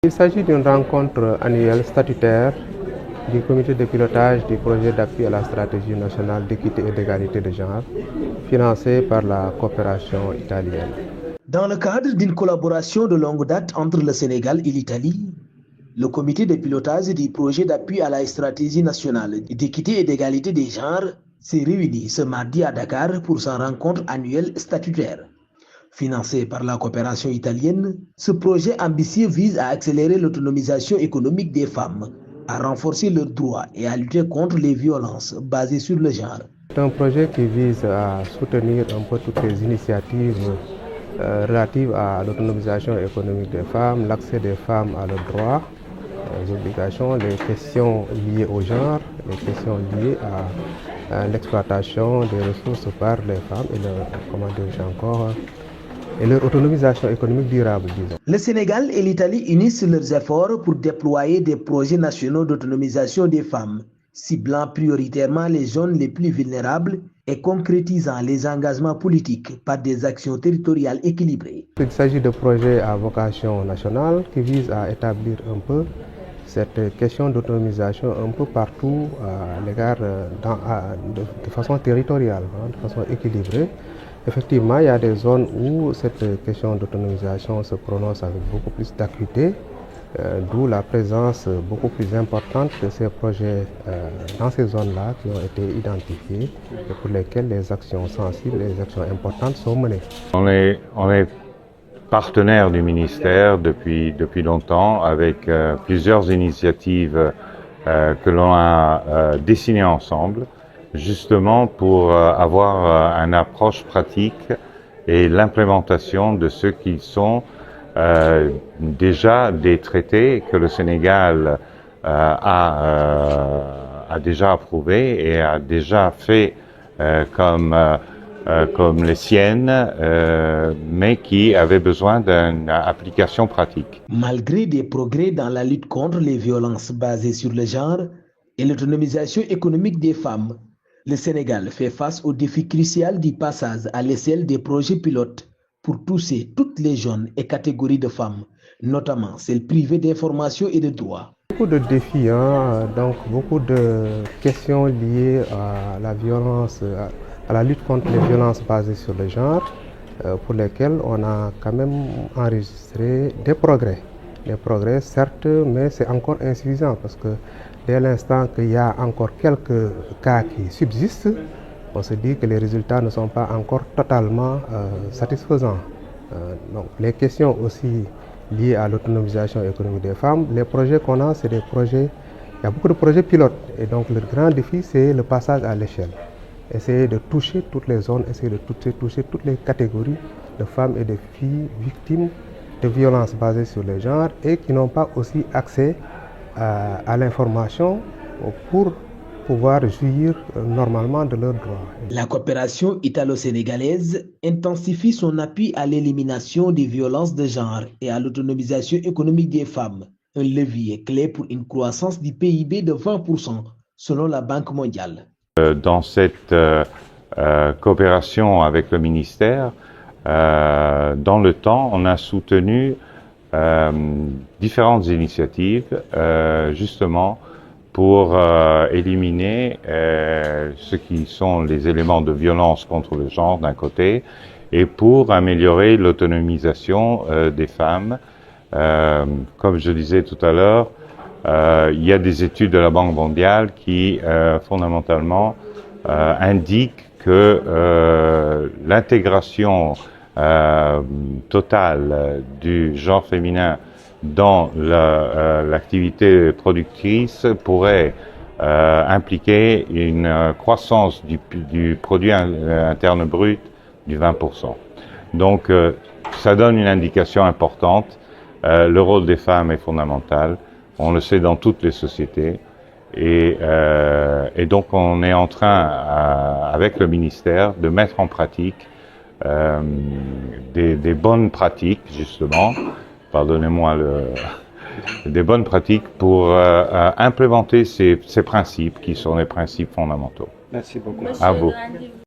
Il s'agit d'une rencontre annuelle statutaire du comité de pilotage du projet d'appui à la stratégie nationale d'équité et d'égalité de genre, financé par la coopération italienne. Dans le cadre d'une collaboration de longue date entre le Sénégal et l'Italie, le comité de pilotage du projet d'appui à la stratégie nationale d'équité et d'égalité des genres s'est réuni ce mardi à Dakar pour sa rencontre annuelle statutaire. Financé par la coopération italienne, ce projet ambitieux vise à accélérer l'autonomisation économique des femmes, à renforcer leurs droits et à lutter contre les violences basées sur le genre. C'est un projet qui vise à soutenir un peu toutes les initiatives relatives à l'autonomisation économique des femmes, l'accès des femmes à leurs droits, les obligations, les questions liées au genre, les questions liées à l'exploitation des ressources par les femmes et leur autonomisation économique durable, disons. Le Sénégal et l'Italie unissent leurs efforts pour déployer des projets nationaux d'autonomisation des femmes, ciblant prioritairement les zones les plus vulnérables et concrétisant les engagements politiques par des actions territoriales équilibrées. Il s'agit de projets à vocation nationale qui visent à établir un peu cette question d'autonomisation un peu partout à l'égard de façon territoriale, de façon équilibrée. Effectivement, il y a des zones où cette question d'autonomisation se prononce avec beaucoup plus d'acuité, d'où la présence beaucoup plus importante de ces projets dans ces zones-là qui ont été identifiées et pour lesquelles les actions sensibles et les actions importantes sont menées. On est partenaire du ministère depuis longtemps avec plusieurs initiatives que l'on a dessinées ensemble, justement pour avoir une approche pratique et l'implémentation de ce qui sont déjà des traités que le Sénégal a déjà approuvés et a déjà fait comme les siennes, mais qui avaient besoin d'une application pratique. Malgré des progrès dans la lutte contre les violences basées sur le genre et l'autonomisation économique des femmes, le Sénégal fait face au défi crucial du passage à l'échelle des projets pilotes pour toucher toutes les jeunes et catégories de femmes, notamment celles privées d'information et de droits. Beaucoup de défis, donc beaucoup de questions liées à la violence, à la lutte contre les violences basées sur le genre, pour lesquelles on a quand même enregistré des progrès. Des progrès, certes, mais c'est encore insuffisant parce que dès l'instant qu'il y a encore quelques cas qui subsistent, on se dit que les résultats ne sont pas encore totalement satisfaisants. Donc, les questions aussi liées à l'autonomisation économique des femmes, les projets qu'on a, c'est des projets, il y a beaucoup de projets pilotes. Et donc le grand défi, c'est le passage à l'échelle. Essayer de toucher toutes les zones, essayer de toucher toutes les catégories de femmes et de filles victimes de violences basées sur le genre et qui n'ont pas aussi accès à l'information pour pouvoir jouir normalement de leurs droits. La coopération italo-sénégalaise intensifie son appui à l'élimination des violences de genre et à l'autonomisation économique des femmes, un levier clé pour une croissance du PIB de 20% selon la Banque mondiale. Dans cette coopération avec le ministère, dans le temps, on a soutenu différentes initiatives, justement pour éliminer ce qui sont les éléments de violence contre le genre d'un côté et pour améliorer l'autonomisation des femmes. Comme je disais tout à l'heure, il y a des études de la Banque mondiale qui fondamentalement indiquent que l'intégration totale du genre féminin dans l'activité productrice pourrait impliquer une croissance du produit interne brut du 20%. Donc ça donne une indication importante. Le rôle des femmes est fondamental. On le sait dans toutes les sociétés. Et donc on est en train, avec le ministère, de mettre en pratique des bonnes pratiques, justement, pardonnez-moi, des bonnes pratiques pour implémenter ces principes qui sont les principes fondamentaux. Merci beaucoup. À vous.